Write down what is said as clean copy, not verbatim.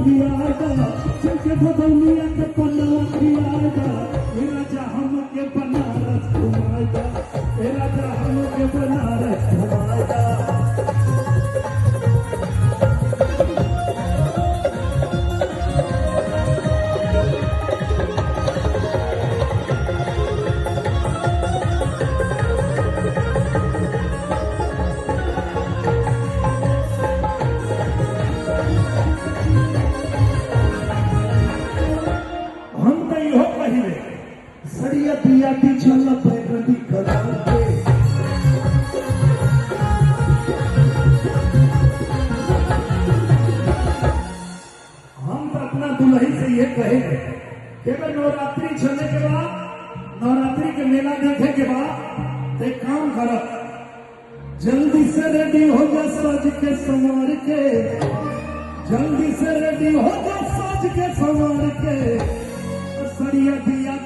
खियाएगा चलके भदौलिया के पन्ना खियाएगा ए राजा हमके बनारस घुमाएगा ए राजा हमके बनारस घुमाएगा सरिया पिया चल पैगनी करा के हम तो अपना दुल्ही से ये कहेंगे कि अगर नवरात्रि चलने के बाद नवरात्रि के मेला देखे के बाद एक काम करो जल्दी से रेडी हो जा सज के संवार के जल्दी से रेडी हो जा सज के संवार के सरिया पिया